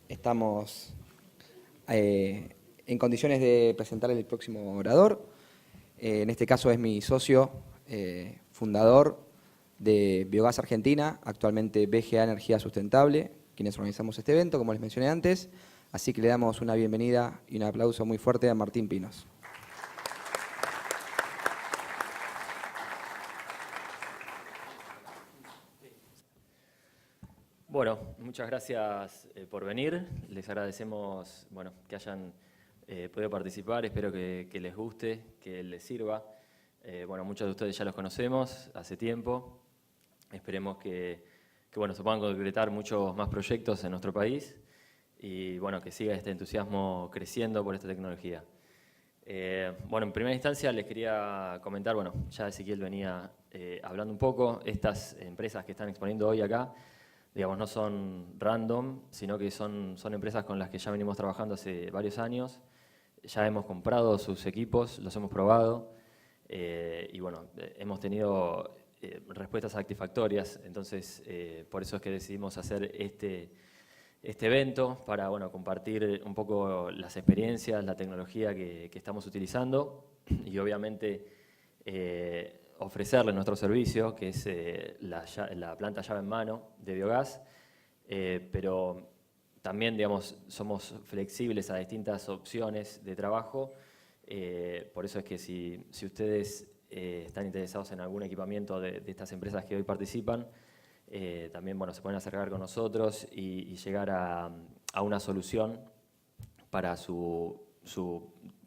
estamos en condiciones de presentar el próximo orador. En este caso es mi socio fundador de Biogás Argentina, actualmente BGA Energía Sustentable, quienes organizamos este evento, como les mencioné antes. Así que le damos una bienvenida y un aplauso muy fuerte a Martín Pinos. Bueno, muchas gracias por venir. Les agradecemos que hayan podido participar. Espero que les guste, que les sirva. Muchos de ustedes ya los conocemos hace tiempo. Esperemos que se puedan concretar muchos más proyectos en nuestro país y que siga este entusiasmo creciendo por esta tecnología. En primera instancia les quería comentar, ya Ezequiel venía hablando un poco, estas empresas que están exponiendo hoy acá, digamos, no son random, sino que son empresas con las que ya venimos trabajando hace varios años. Ya hemos comprado sus equipos, los hemos probado hemos tenido respuestas satisfactorias. Entonces, por eso es que decidimos hacer este evento para compartir un poco las experiencias, la tecnología que estamos utilizando y obviamente ofrecerles nuestro servicio, que es la planta llave en mano de biogás, pero también, digamos, somos flexibles a distintas opciones de trabajo. Por eso es que si ustedes están interesados en algún equipamiento de estas empresas que hoy participan, también se pueden acercar con nosotros y llegar a una solución para su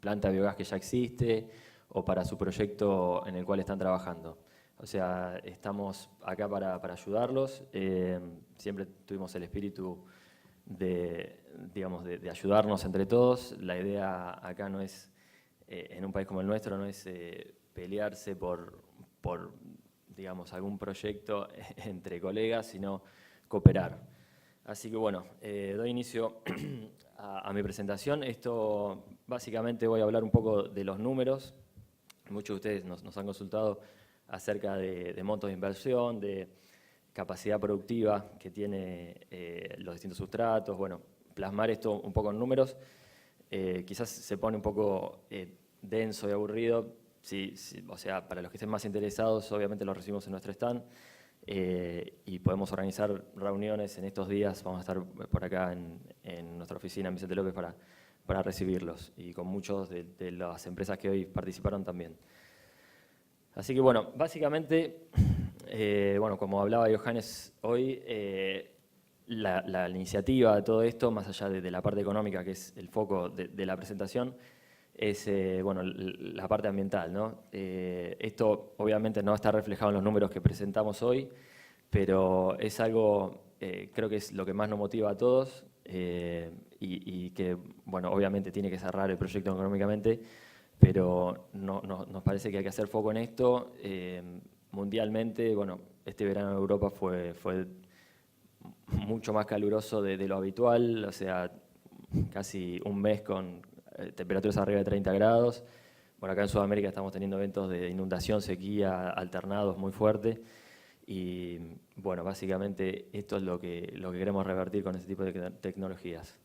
planta de biogás que ya existe o para su proyecto en el cual están trabajando. O sea, estamos acá para ayudarlos. Siempre tuvimos el espíritu de ayudarnos entre todos. La idea acá no es, en un país como el nuestro, no es pelearse por digamos, algún proyecto entre colegas, sino cooperar. Así que doy inicio a mi presentación. Esto, básicamente, voy a hablar un poco de los números. Muchos de ustedes nos han consultado acerca de montos de inversión, de capacidad productiva que tiene los distintos sustratos. Plasmar esto un poco en números quizás se pone un poco denso y aburrido. O sea, para los que estén más interesados, obviamente los recibimos en nuestro stand y podemos organizar reuniones en estos días. Vamos a estar por acá en nuestra oficina en Vicente López para recibirlos y con muchos de las empresas que hoy participaron también. Así que básicamente, como hablaba Johannes hoy, la iniciativa de todo esto, más allá de la parte económica, que es el foco de la presentación, es la parte ambiental, ¿no? Esto obviamente no está reflejado en los números que presentamos hoy, pero es algo, creo que es lo que más nos motiva a todos y que, obviamente tiene que cerrar el proyecto económicamente, pero nos parece que hay que hacer foco en esto. Mundialmente, este verano en Europa fue mucho más caluroso de lo habitual, o sea, casi un mes con temperaturas arriba de 30 grados. Acá en Sudamérica estamos teniendo eventos de inundación, sequía, alternados muy fuertes. Y básicamente esto es lo que queremos revertir con este tipo de tecnologías.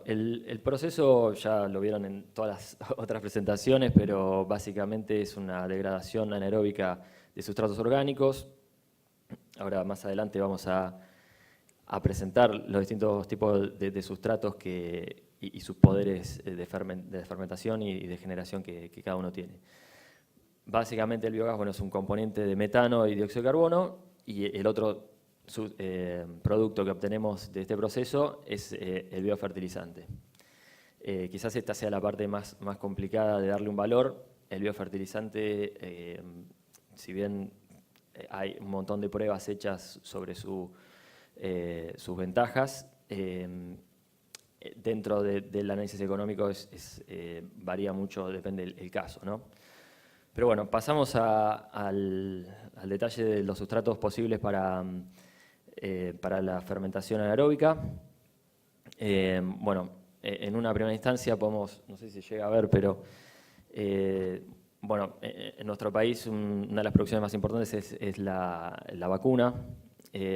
El proceso ya lo vieron en todas las otras presentaciones, pero básicamente es una degradación anaeróbica de sustratos orgánicos. Ahora más adelante vamos a presentar los distintos tipos de sustratos y sus poderes de fermentación y de generación que cada uno tiene. Básicamente el biogás es un componente de metano y dióxido de carbono, y el otro producto que obtenemos de este proceso es el biofertilizante. Quizás esta sea la parte más complicada de darle un valor. El biofertilizante, si bien hay un montón de pruebas hechas sobre sus ventajas, dentro del análisis económico varía mucho, depende del caso, ¿no? Pero pasamos al detalle de los sustratos posibles para la fermentación anaeróbica. En una primera instancia podemos, no sé si llega a ver, pero en nuestro país una de las producciones más importantes es la vacuna.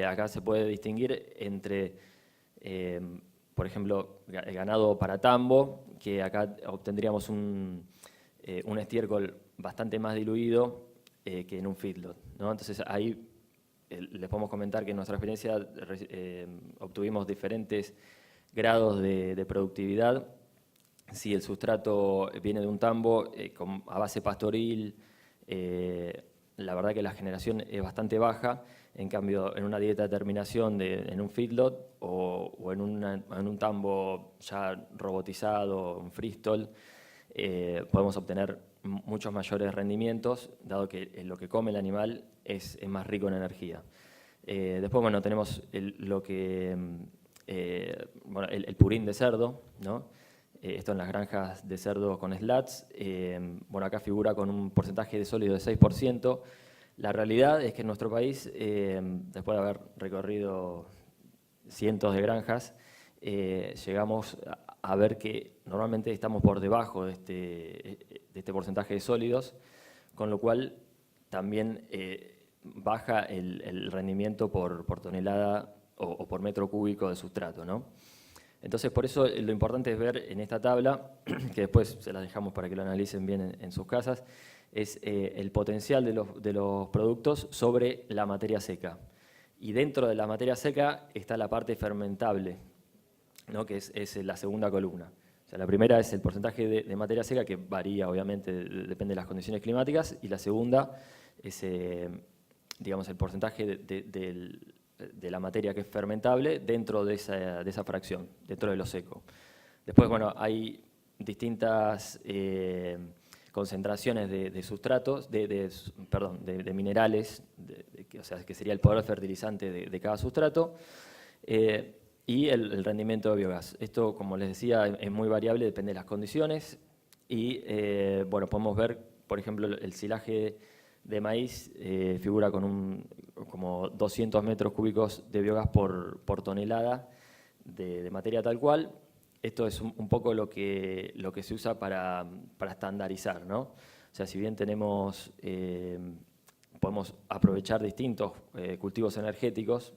Acá se puede distinguir entre por ejemplo, ganado para tambo, que acá obtendríamos un estiércol bastante más diluido que en un feedlot, ¿no? Entonces ahí les podemos comentar que en nuestra experiencia obtuvimos diferentes grados de productividad. Si el sustrato viene de un tambo a base pastoril, la verdad que la generación es bastante baja. En cambio, en una dieta de terminación en un feedlot o en un tambo ya robotizado, un freestall, podemos obtener muchos mayores rendimientos, dado que lo que come el animal es más rico en energía. Después, bueno, tenemos el purín de cerdo, ¿no? Esto en las granjas de cerdo con slats. Bueno, acá figura con un porcentaje de sólido de 6%. La realidad es que en nuestro país, después de haber recorrido cientos de granjas, llegamos a ver que normalmente estamos por debajo de este porcentaje de sólidos, con lo cual también baja el rendimiento por tonelada o por metro cúbico de sustrato, ¿no? Entonces, por eso lo importante es ver en esta tabla, que después se la dejamos para que lo analicen bien en sus casas, es el potencial de los productos sobre la materia seca. Y dentro de la materia seca está la parte fermentable, ¿no? Que es la segunda columna. O sea, la primera es el porcentaje de materia seca, que varía, obviamente, depende de las condiciones climáticas, y la segunda es, digamos, el porcentaje de la materia que es fermentable dentro de esa fracción, dentro de lo seco. Después, bueno, hay distintas concentraciones de sustratos, de minerales, o sea, que sería el poder fertilizante de cada sustrato, y el rendimiento de biogás. Esto, como les decía, es muy variable, depende de las condiciones, y bueno, podemos ver, por ejemplo, el silaje de maíz figura con como 200 metros cúbicos de biogás por tonelada de materia tal cual. Esto es un poco lo que se usa para estandarizar, ¿no? O sea, si bien podemos aprovechar distintos cultivos energéticos,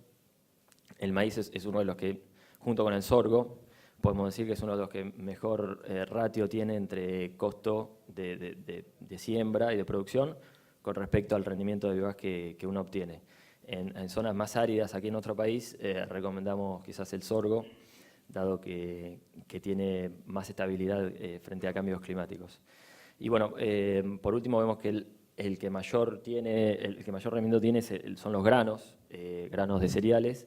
el maíz es uno de los que, junto con el sorgo, podemos decir que es uno de los que mejor ratio tiene entre costo de siembra y de producción con respecto al rendimiento de biogás que uno obtiene. En zonas más áridas aquí en nuestro país recomendamos quizás el sorgo, dado que tiene más estabilidad frente a cambios climáticos. Y bueno, por último vemos que el que mayor rendimiento tiene son los granos de cereales.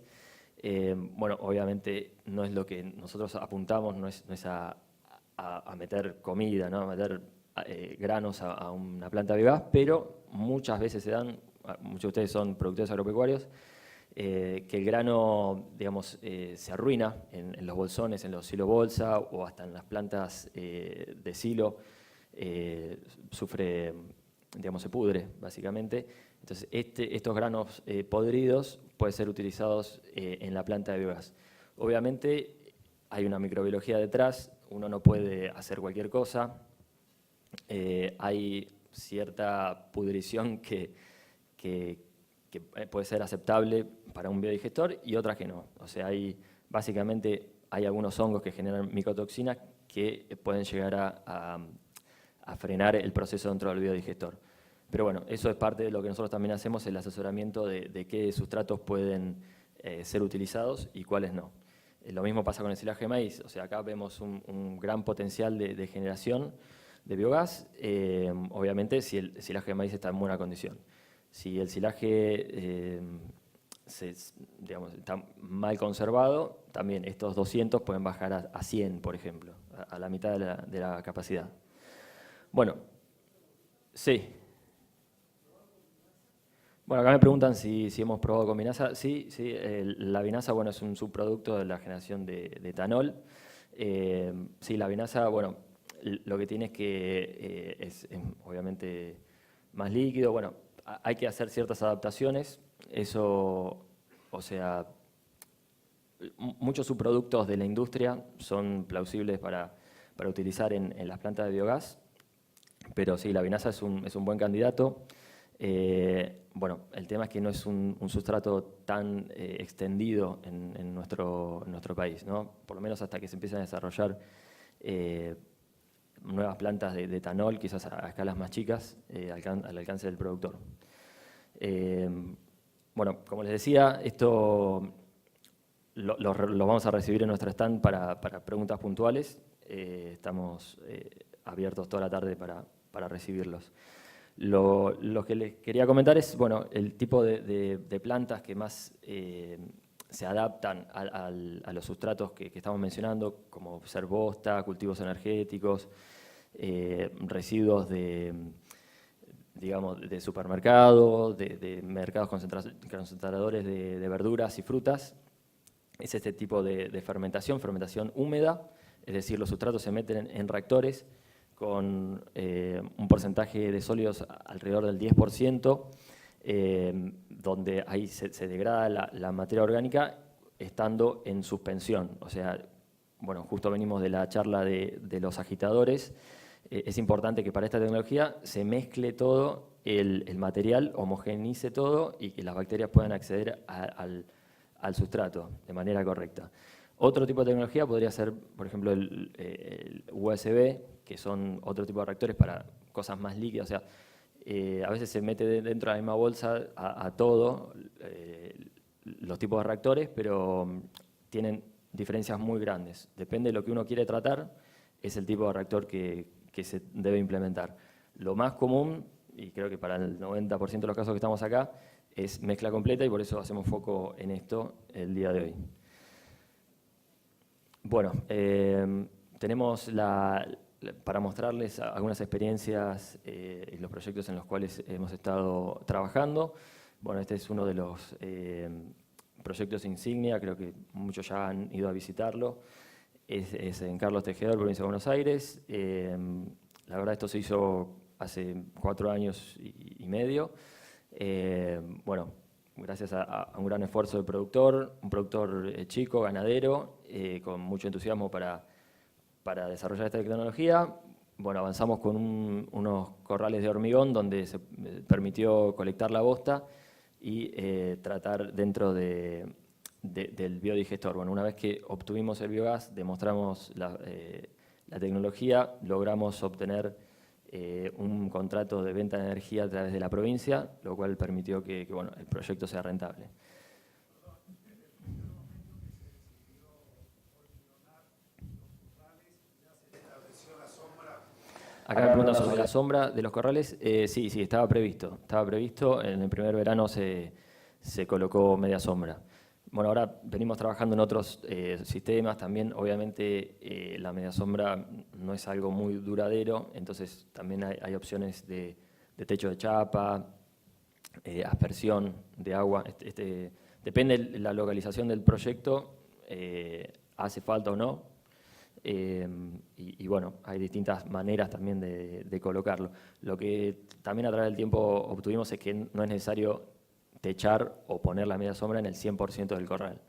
Bueno, obviamente no es lo que nosotros apuntamos, no es a meter comida, ¿no? A meter granos a una planta de biogás, pero muchas veces se dan, muchos de ustedes son productores agropecuarios, que el grano, digamos, se arruina en los bolsones, en los silo bolsa o hasta en las plantas de silo, sufre, digamos, se pudre básicamente. Entonces, estos granos podridos pueden ser utilizados en la planta de biogás. Obviamente hay una microbiología detrás, uno no puede hacer cualquier cosa, hay cierta pudrición que puede ser aceptable para un biodigestor y otras que no. O sea, básicamente hay algunos hongos que generan micotoxinas que pueden llegar a frenar el proceso dentro del biodigestor. Pero bueno, eso es parte de lo que nosotros también hacemos, el asesoramiento de qué sustratos pueden ser utilizados y cuáles no. Lo mismo pasa con el silaje de maíz, o sea, acá vemos un gran potencial de generación de biogás, obviamente si el silaje de maíz está en buena condición. Si el silaje digamos, está mal conservado, también estos 200 pueden bajar a 100, por ejemplo, a la mitad de la capacidad. Bueno, sí. Bueno, acá me preguntan si hemos probado con vinaza. Sí, la vinaza, bueno, es un subproducto de la generación de etanol. Sí, la vinaza, bueno, lo que tiene es que es obviamente más líquido. Bueno, hay que hacer ciertas adaptaciones. Eso, o sea, muchos subproductos de la industria son plausibles para utilizar en las plantas de biogás. Pero sí, la vinaza es un buen candidato. Bueno, el tema es que no es un sustrato tan extendido en nuestro país, ¿no? Por lo menos hasta que se empiecen a desarrollar nuevas plantas de etanol, quizás a escalas más chicas, al alcance del productor. Bueno, como les decía, esto lo vamos a recibir en nuestro stand para preguntas puntuales. Estamos abiertos toda la tarde para recibirlos. Lo que les quería comentar es, bueno, el tipo de plantas que más se adaptan a los sustratos que estamos mencionando, como ser bosta, cultivos energéticos, residuos digamos, de supermercado, de mercados concentradores de verduras y frutas. Es este tipo de fermentación húmeda, es decir, los sustratos se meten en reactores con un porcentaje de sólidos alrededor del 10%, donde ahí se degrada la materia orgánica estando en suspensión. O sea, bueno, justo venimos de la charla de los agitadores. Es importante que para esta tecnología se mezcle todo el material, homogeneice todo y que las bacterias puedan acceder al sustrato de manera correcta. Otro tipo de tecnología podría ser, por ejemplo, el USB, que son otro tipo de reactores para cosas más líquidas. O sea, a veces se mete dentro de la misma bolsa a todo los tipos de reactores, pero tienen diferencias muy grandes. Depende de lo que uno quiere tratar, es el tipo de reactor que se debe implementar. Lo más común, y creo que para el 90% de los casos que estamos acá, es mezcla completa y por eso hacemos foco en esto el día de hoy. Bueno, tenemos para mostrarles algunas experiencias y los proyectos en los cuales hemos estado trabajando. Bueno, este es uno de los proyectos insignia, creo que muchos ya han ido a visitarlo. Es en Carlos Tejedor, provincia de Buenos Aires. La verdad, esto se hizo hace 4 años y medio. Bueno, gracias a un gran esfuerzo del productor, un productor chico, ganadero, con mucho entusiasmo para desarrollar esta tecnología. Bueno, avanzamos con unos corrales de hormigón donde se permitió colectar la bosta y tratar dentro del biodigestor. Bueno, una vez que obtuvimos el biogás, demostramos la tecnología, logramos obtener un contrato de venta de energía a través de la provincia, lo cual permitió que bueno, el proyecto sea rentable. Acá me preguntan sobre la sombra de los corrales. Sí, estaba previsto. Estaba previsto, en el primer verano se colocó media sombra. Bueno, ahora venimos trabajando en otros sistemas también. Obviamente la media sombra no es algo muy duradero, entonces también hay opciones de techo de chapa, aspersión de agua. Depende de la localización del proyecto, hace falta o no. Y bueno, hay distintas maneras también de colocarlo. Lo que también a través del tiempo obtuvimos es que no es necesario techar o poner la media sombra en el 100% del corral.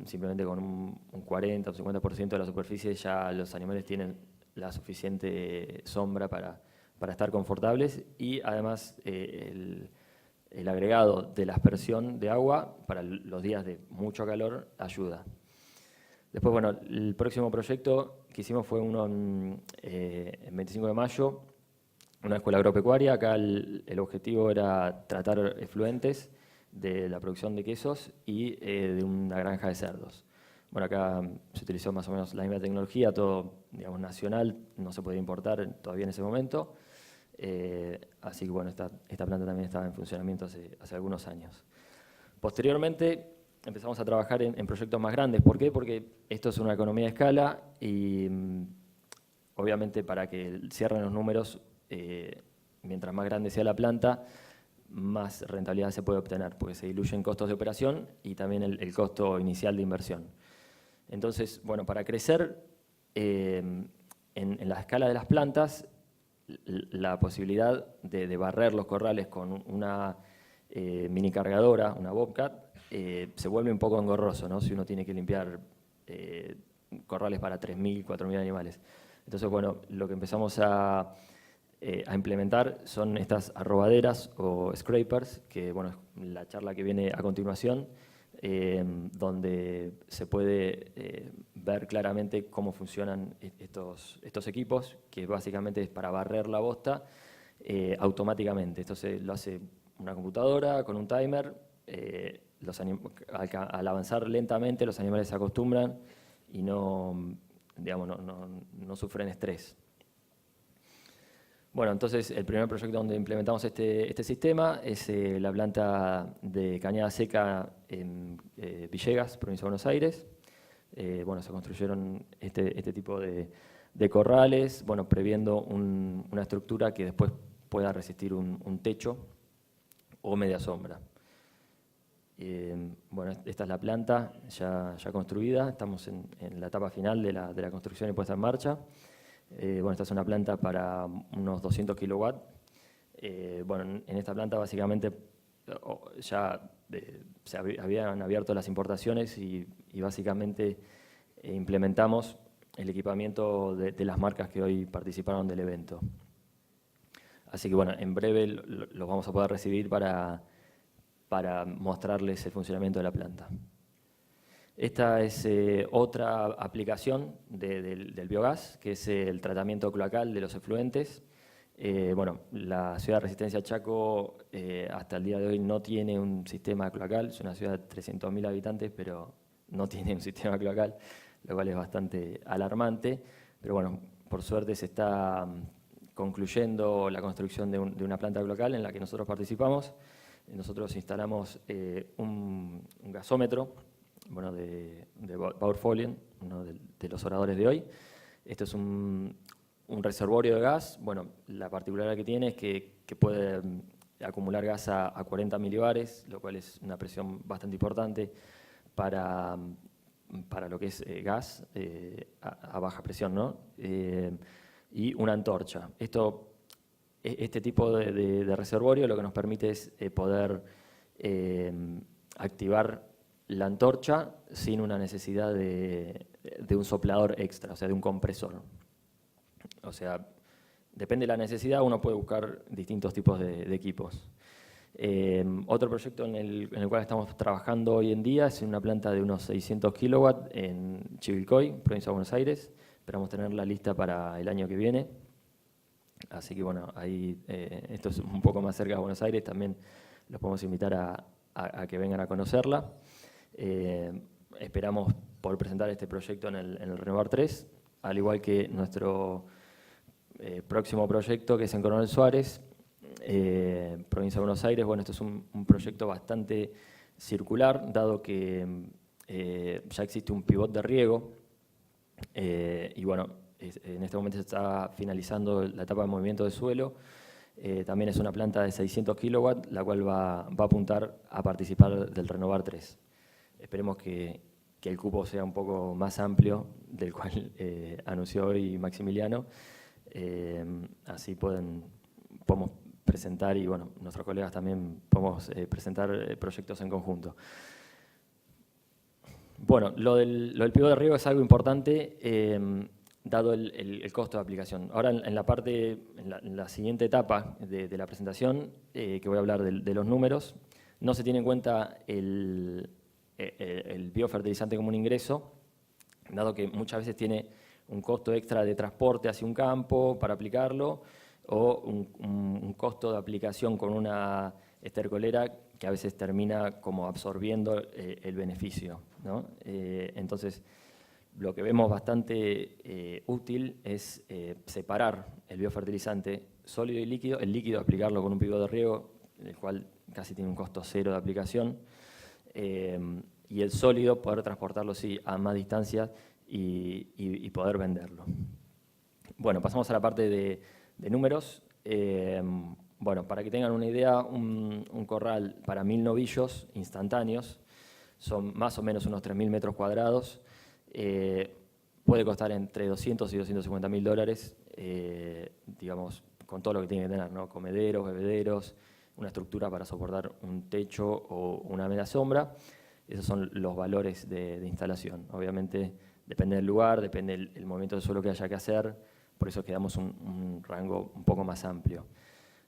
Simplemente con un 40 o 50% de la superficie ya los animales tienen la suficiente sombra para estar confortables y además el agregado de la aspersión de agua para los días de mucho calor ayuda. Después, bueno, el próximo proyecto que hicimos fue uno en 25 de mayo, una escuela agropecuaria. Acá el objetivo era tratar efluentes de la producción de quesos y de una granja de cerdos. Bueno, acá se utilizó más o menos la misma tecnología, todo, digamos, nacional, no se podía importar todavía en ese momento. Así que, bueno, esta planta también estaba en funcionamiento hace algunos años. Posteriormente, empezamos a trabajar en proyectos más grandes. ¿Por qué? Porque esto es una economía de escala y obviamente para que cierren los números, mientras más grande sea la planta, más rentabilidad se puede obtener, porque se diluyen costos de operación y también el costo inicial de inversión. Entonces, bueno, para crecer en la escala de las plantas, la posibilidad de barrer los corrales con una mini cargadora, una Bobcat, se vuelve un poco engorroso, ¿no? Si uno tiene que limpiar corrales para 3.000, 4.000 animales. Entonces, bueno, lo que empezamos a a implementar son estas arrobaderas o scrapers, que bueno, es la charla que viene a continuación, donde se puede ver claramente cómo funcionan estos equipos, que básicamente es para barrer la bosta automáticamente. Esto lo hace una computadora con un timer. Al avanzar lentamente los animales se acostumbran y no sufren estrés. Bueno, entonces el primer proyecto donde implementamos este sistema es la planta de cañada seca en Villegas, provincia de Buenos Aires. Bueno, se construyeron este tipo de corrales, bueno, previendo una estructura que después pueda resistir un techo o media sombra. Bueno, esta es la planta ya construida, estamos en la etapa final de la construcción y puesta en marcha. Bueno, esta es una planta para unos 200 kilowatts. Bueno, en esta planta básicamente ya se habían abierto las importaciones y básicamente implementamos el equipamiento de las marcas que hoy participaron del evento. Así que bueno, en breve los vamos a poder recibir para mostrarles el funcionamiento de la planta. Esta es otra aplicación del biogás, que es el tratamiento cloacal de los efluentes. Bueno, la ciudad de Resistencia Chaco hasta el día de hoy no tiene un sistema cloacal, es una ciudad de 300.000 habitantes, pero no tiene un sistema cloacal, lo cual es bastante alarmante. Pero bueno, por suerte se está concluyendo la construcción de una planta cloacal en la que nosotros participamos. Nosotros instalamos un gasómetro, bueno, de Bauer-Folien, uno de los oradores de hoy. Esto es un reservorio de gas. Bueno, la particularidad que tiene es que puede acumular gas a 40 milibares, lo cual es una presión bastante importante para lo que es gas a baja presión, ¿no? Y una antorcha. Este tipo de reservorio lo que nos permite es poder activar la antorcha sin una necesidad de un soplador extra, o sea, de un compresor. O sea, depende de la necesidad, uno puede buscar distintos tipos de equipos. Otro proyecto en el cual estamos trabajando hoy en día es una planta de unos 600 kilowatts en Chivilcoy, provincia de Buenos Aires. Esperamos tenerla lista para el año que viene. Así que bueno, ahí esto es un poco más cerca de Buenos Aires, también los podemos invitar a que vengan a conocerla. Esperamos poder presentar este proyecto en el Renovar 3, al igual que nuestro próximo proyecto, que es en Coronel Suárez, provincia de Buenos Aires. Bueno, esto es un proyecto bastante circular, dado que ya existe un pivot de riego, y bueno, en este momento se está finalizando la etapa de movimiento de suelo. También es una planta de 600 kilowatts, la cual va a apuntar a participar del Renovar 3. Esperemos que el cupo sea un poco más amplio, del cual anunció hoy Maximiliano. Así podemos presentar, y bueno, nuestros colegas también podemos presentar proyectos en conjunto. Bueno, lo del pivot de riego es algo importante, dado el costo de aplicación. Ahora en la siguiente etapa de la presentación, que voy a hablar de los números, no se tiene en cuenta el biofertilizante como un ingreso, dado que muchas veces tiene un costo extra de transporte hacia un campo para aplicarlo, o un costo de aplicación con una estercolera que a veces termina como absorbiendo el beneficio, ¿no? Entonces, lo que vemos bastante útil es separar el biofertilizante sólido y líquido, el líquido aplicarlo con un pivot de riego, el cual casi tiene un costo cero de aplicación, y el sólido poder transportarlo sí a más distancia y poder venderlo. Bueno, pasamos a la parte de números. Bueno, para que tengan una idea, un corral para 1000 novillos instantáneos son más o menos unos 3.000 metros cuadrados. Puede costar entre 200 y 250.000 dólares, digamos, con todo lo que tiene que tener, ¿no? Comederos, bebederos, una estructura para soportar un techo o una media sombra. Esos son los valores de instalación. Obviamente depende del lugar, depende del movimiento del suelo que haya que hacer. por eso quedamos un rango un poco más amplio.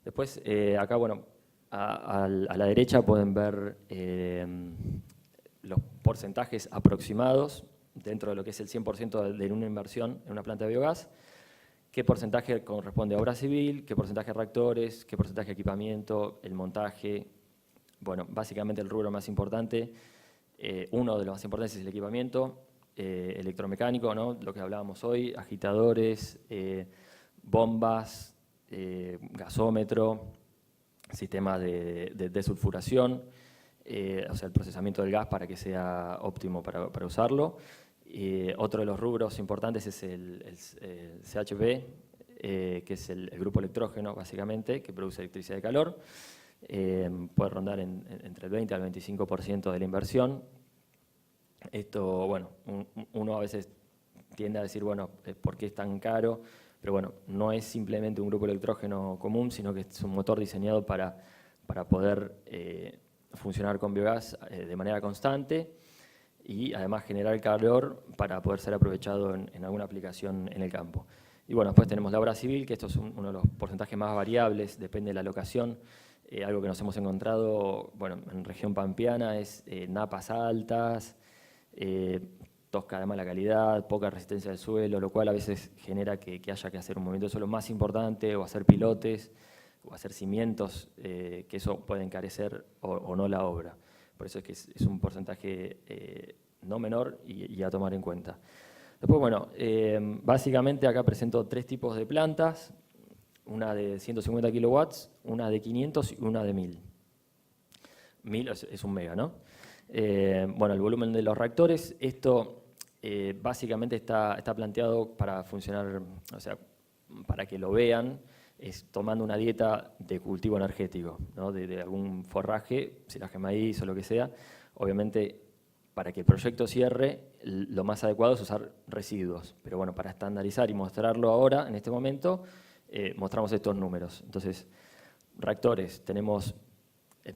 Después, acá, bueno, a la derecha pueden ver los porcentajes aproximados dentro de lo que es el 100% de una inversión en una planta de biogás. ¿Qué porcentaje corresponde a obra civil? ¿Qué porcentaje a reactores? ¿Qué porcentaje a equipamiento? El montaje. Bueno, básicamente el rubro más importante, uno de los más importantes es el equipamiento electromecánico, ¿no? Lo que hablábamos hoy, agitadores, bombas, gasómetro, sistemas de desulfuración, o sea, el procesamiento del gas para que sea óptimo para usarlo. Otro de los rubros importantes es el CHP, que es el grupo electrógeno, básicamente, que produce electricidad y calor. Puede rondar entre el 20 al 25% de la inversión. Esto, bueno, uno a veces tiende a decir, bueno, ¿por qué es tan caro? Pero bueno, no es simplemente un grupo electrógeno común, sino que es un motor diseñado para poder funcionar con biogás de manera constante y además generar calor para poder ser aprovechado en alguna aplicación en el campo. Y bueno, después tenemos la obra civil, que esto es uno de los porcentajes más variables, depende de la locación. Algo que nos hemos encontrado, bueno, en región pampeana es napas altas, tosca de mala calidad, poca resistencia al suelo, lo cual a veces genera que haya que hacer un movimiento de suelo más importante o hacer pilotes o hacer cimientos, que eso puede encarecer o no la obra. Por eso es que es un porcentaje no menor y a tomar en cuenta. Después, bueno, básicamente acá presento 3 tipos de plantas, una de 150 kilowatts, una de 500 y una de 1000. 1000 es un mega, ¿no? Bueno, el volumen de los reactores, esto básicamente está planteado para funcionar, o sea, para que lo vean, es tomando una dieta de cultivo energético, ¿no? de algún forraje, silaje de maíz o lo que sea. Obviamente, para que el proyecto cierre, lo más adecuado es usar residuos. Pero bueno, para estandarizar y mostrarlo ahora, en este momento, mostramos estos números. Entonces, reactores, tenemos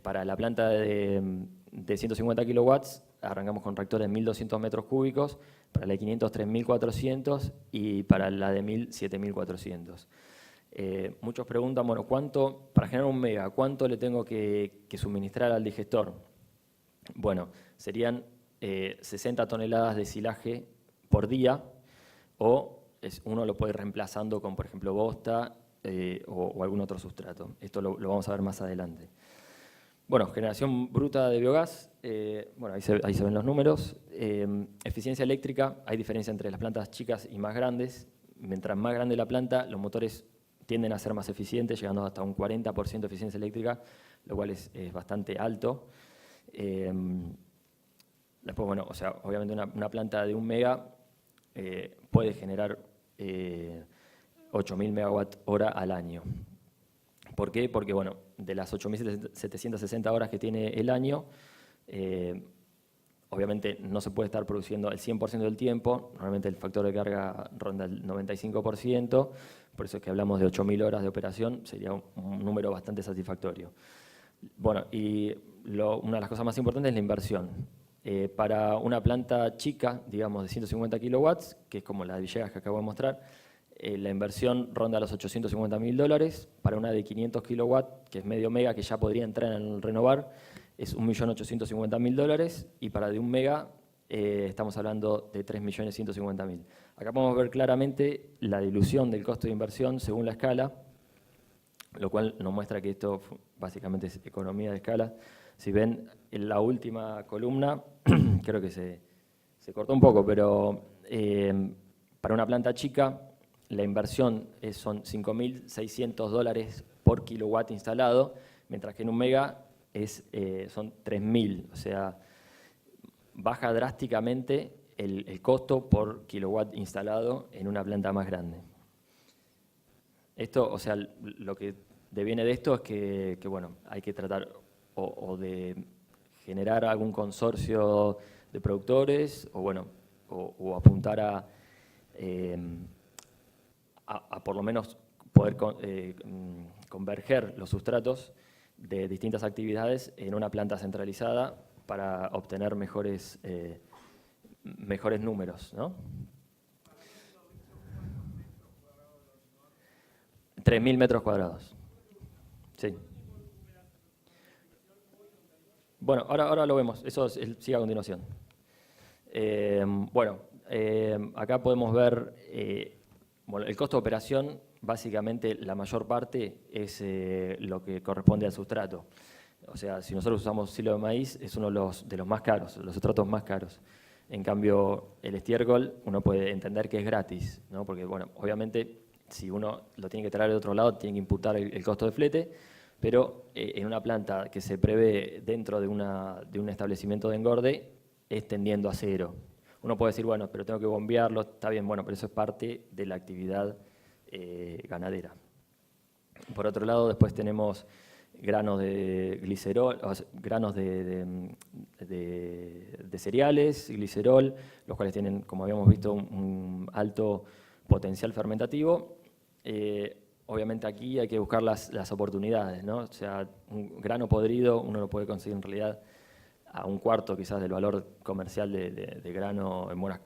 para la planta de 150 kilowatts, arrancamos con reactores de 1.200 metros cúbicos, para la de 500, 3.400 y para la de 1.000, 7.400. Muchos preguntan, bueno, ¿cuánto, para generar un mega, cuánto le tengo que suministrar al digestor? Bueno, serían 60 toneladas de silaje por día, o uno lo puede ir reemplazando con, por ejemplo, bosta o algún otro sustrato. Esto lo vamos a ver más adelante. Bueno, generación bruta de biogás, bueno, ahí se ven los números. Eficiencia eléctrica, hay diferencia entre las plantas chicas y más grandes. Mientras más grande la planta, los motores tienden a ser más eficientes, llegando hasta un 40% de eficiencia eléctrica, lo cual es bastante alto. Después, bueno, o sea, obviamente una planta de 1 mega puede generar 8.000 megawatt hora al año. ¿Por qué? Porque, bueno, de las 8.760 horas que tiene el año, obviamente no se puede estar produciendo el 100% del tiempo, normalmente el factor de carga ronda el 95%, por eso es que hablamos de 8.000 horas de operación, sería un número bastante satisfactorio. Bueno, y una de las cosas más importantes es la inversión. Para una planta chica, digamos de 150 kilowatts, que es como la de Villegas que acabo de mostrar, la inversión ronda los $850.000. Para una de 500 kilowatts, que es medio mega, que ya podría entrar en el renovar, es $1.850.000. Y para de 1 mega, estamos hablando de 3.150.000. Acá podemos ver claramente la dilución del costo de inversión según la escala, lo cual nos muestra que esto básicamente es economía de escala. Si ven en la última columna, creo que se cortó un poco, pero para una planta chica, la inversión son $5.600 por kilowatt instalado, mientras que en 1 mega son 3.000, o sea, baja drásticamente el costo por kilowatt instalado en una planta más grande. Esto, o sea, lo que deviene de esto es que bueno, hay que tratar o de generar algún consorcio de productores, o bueno, o apuntar a por lo menos poder converger los sustratos de distintas actividades en una planta centralizada para obtener mejores números, ¿no? 3.000 metros cuadrados. Sí. Bueno, ahora lo vemos, eso sigue a continuación. Acá podemos ver bueno, el costo de operación. Básicamente la mayor parte es lo que corresponde al sustrato. O sea, si nosotros usamos silo de maíz, es uno de los más caros, los sustratos más caros. En cambio, el estiércol uno puede entender que es gratis, ¿no? Porque, bueno, obviamente, si uno lo tiene que traer de otro lado, tiene que imputar el costo de flete, pero en una planta que se prevé dentro de un establecimiento de engorde, es tendiendo a cero. Uno puede decir, bueno, pero tengo que bombearlo, está bien, bueno, pero eso es parte de la actividad ganadera. Por otro lado, después tenemos granos de glicerol, o sea, granos de cereales, glicerol, los cuales tienen, como habíamos visto, un alto potencial fermentativo. Obviamente aquí hay que buscar las oportunidades, ¿no? O sea, un grano podrido uno lo puede conseguir en realidad a un cuarto quizás del valor comercial de grano en buenas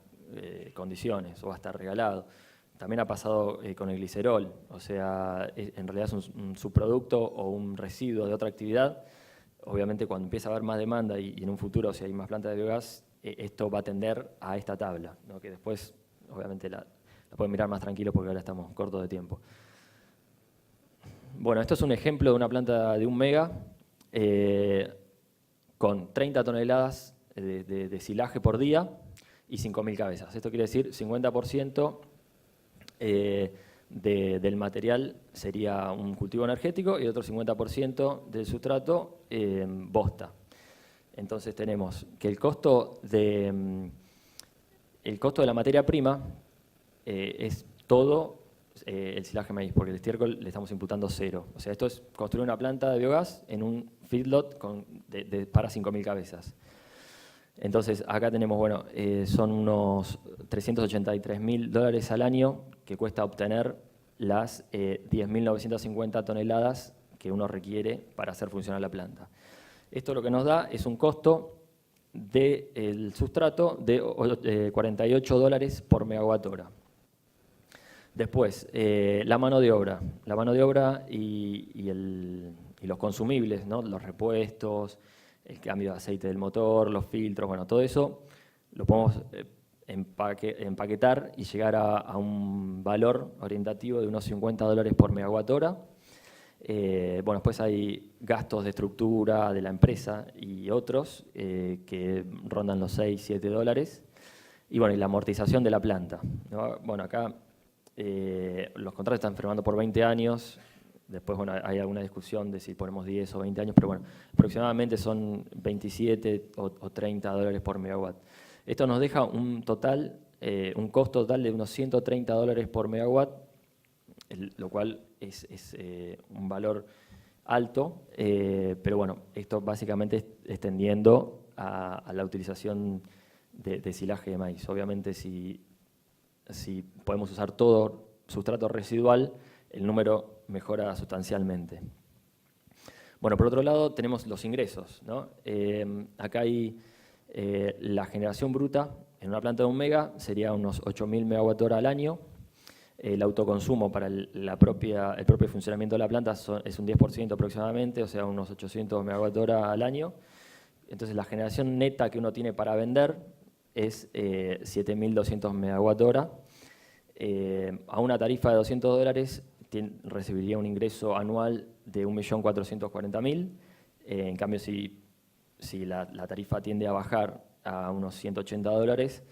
condiciones, o va a estar regalado. También ha pasado con el glicerol, o sea, en realidad es un subproducto o un residuo de otra actividad. Obviamente cuando empieza a haber más demanda y en un futuro si hay más plantas de biogás, esto va a tender a esta tabla, ¿no? Que después obviamente la pueden mirar más tranquilo porque ahora estamos cortos de tiempo. Bueno, esto es un ejemplo de una planta de 1 mega con 30 toneladas de silaje por día y 5.000 cabezas. Esto quiere decir 50% del material sería un cultivo energético y otro 50% del sustrato bosta. Entonces tenemos que el costo de la materia prima es todo el silaje de maíz, porque el estiércol le estamos imputando 0. O sea, esto es construir una planta de biogás en un feedlot para 5.000 cabezas. Entonces, acá tenemos, bueno, son unos $383.000 al año que cuesta obtener las 10.950 toneladas que uno requiere para hacer funcionar la planta. Esto lo que nos da es un costo del sustrato de $48 por megawatt hora. Después, la mano de obra. La mano de obra y los consumibles, ¿no? Los repuestos, el cambio de aceite del motor, los filtros, bueno, todo eso lo podemos empaquetar y llegar a un valor orientativo de unos $50 por megawatt hora. Bueno, después hay gastos de estructura de la empresa y otros que rondan los $6-7. Y bueno, y la amortización de la planta, ¿no? Bueno, acá los contratos están firmando por 20 años. Después, bueno, hay alguna discusión de si ponemos 10 o 20 años, pero bueno, aproximadamente son 27 o $30 por megawatt. Esto nos deja un costo total de unos $130 por megawatt, lo cual es un valor alto, pero bueno, esto básicamente es tendiendo a la utilización de silaje de maíz. Obviamente, si podemos usar todo sustrato residual, el número mejora sustancialmente. Bueno, por otro lado tenemos los ingresos, ¿no? Acá hay la generación bruta en una planta de 1 mega sería unos 8.000 megawatt-hora al año. El autoconsumo para el propio funcionamiento de la planta es un 10% aproximadamente, o sea, unos 800 megawatt-hora al año. Entonces la generación neta que uno tiene para vender es 7.200 megawatt-hora. A una tarifa de $200 recibiría un ingreso anual de 1.440.000. En cambio, si la tarifa tiende a bajar a unos $180,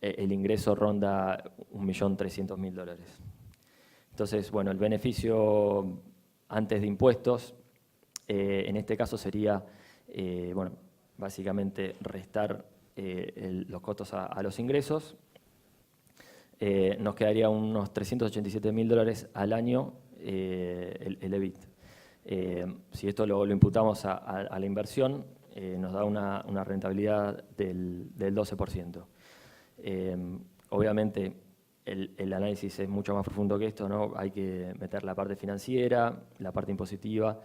el ingreso ronda 1.300.000. Entonces, bueno, el beneficio antes de impuestos, en este caso sería, bueno, básicamente restar los costos a los ingresos. Nos quedaría unos $387.000 al año el EBIT. Si esto lo imputamos a la inversión, nos da una rentabilidad del 12%. Obviamente el análisis es mucho más profundo que esto, ¿no? Hay que meter la parte financiera, la parte impositiva.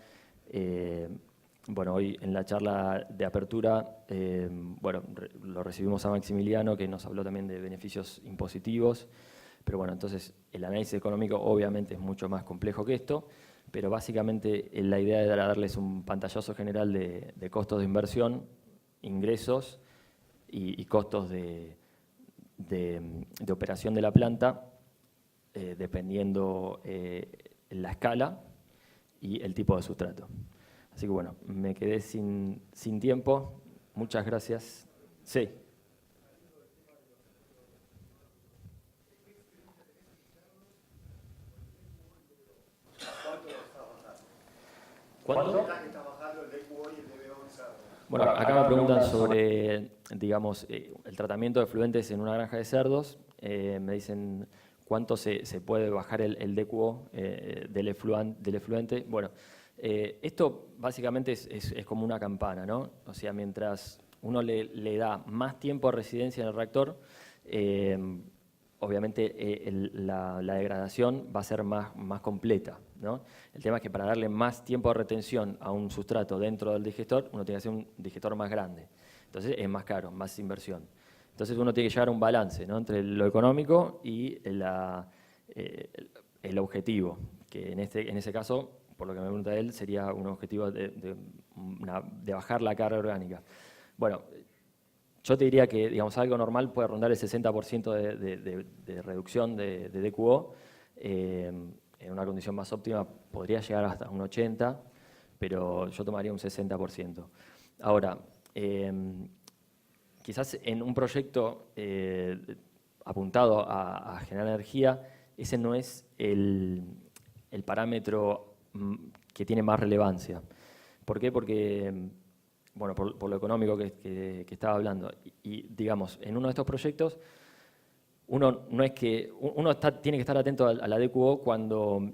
Bueno, hoy en la charla de apertura, bueno, lo recibimos a Maximiliano, que nos habló también de beneficios impositivos, pero bueno, entonces el análisis económico obviamente es mucho más complejo que esto, pero básicamente la idea era darles un pantallazo general de costos de inversión, ingresos y costos de operación de la planta, dependiendo la escala y el tipo de sustrato. Así que bueno, me quedé sin tiempo. Muchas gracias. Sí. ¿Cuánto? Bueno, acá me preguntan sobre, digamos, el tratamiento de efluentes en una granja de cerdos. Me dicen cuánto se puede bajar el DQO del efluente. Bueno, esto básicamente es como una campana, ¿no? O sea, mientras uno le da más tiempo de residencia en el reactor, obviamente la degradación va a ser más completa, ¿no? El tema es que para darle más tiempo de retención a un sustrato dentro del digestor, uno tiene que hacer un digestor más grande. Entonces es más caro, más inversión. Entonces uno tiene que llegar a un balance, ¿no?, entre lo económico y el objetivo, que en ese caso, por lo que me pregunta él, sería un objetivo de bajar la carga orgánica. Bueno, yo te diría que, digamos, algo normal puede rondar el 60% de reducción de DQO. En una condición más óptima podría llegar hasta un 80%, pero yo tomaría un 60%. Ahora, quizás en un proyecto apuntado a generar energía, ese no es el parámetro que tiene más relevancia. ¿Por qué? Porque, bueno, por lo económico que estaba hablando. Y digamos, en uno de estos proyectos, uno tiene que estar atento a la DQO cuando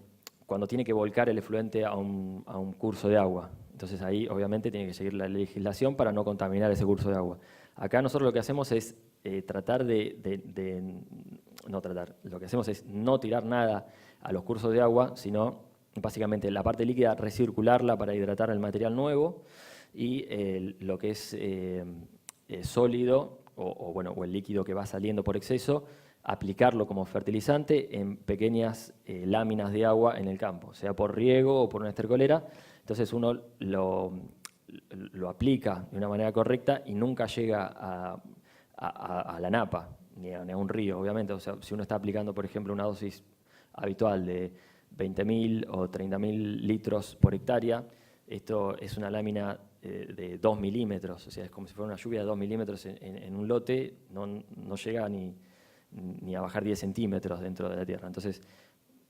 tiene que volcar el efluente a un curso de agua. Entonces ahí obviamente tiene que seguir la legislación para no contaminar ese curso de agua. Acá nosotros lo que hacemos es lo que hacemos es no tirar nada a los cursos de agua, sino básicamente la parte líquida recircularla para hidratar el material nuevo y lo que es sólido o el líquido que va saliendo por exceso, aplicarlo como fertilizante en pequeñas láminas de agua en el campo, sea por riego o por una estercolera. Entonces uno lo aplica de una manera correcta y nunca llega a la napa, ni a un río, obviamente. O sea, si uno está aplicando, por ejemplo, una dosis habitual de 20.000 o 30.000 litros por hectárea, esto es una lámina de 2 milímetros, o sea, es como si fuera una lluvia de 2 milímetros en un lote, no llega ni a bajar 10 centímetros dentro de la tierra. Entonces,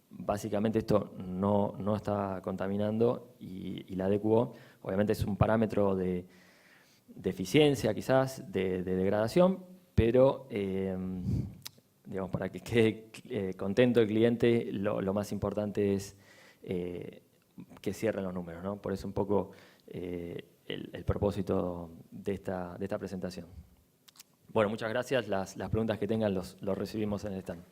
básicamente esto no está contaminando y la DQO obviamente es un parámetro de eficiencia quizás, de degradación, pero digamos, para que quede contento el cliente, lo más importante es que cierren los números, ¿no? Por eso un poco el propósito de esta presentación. Bueno, muchas gracias. Las preguntas que tengan los recibimos en el stand.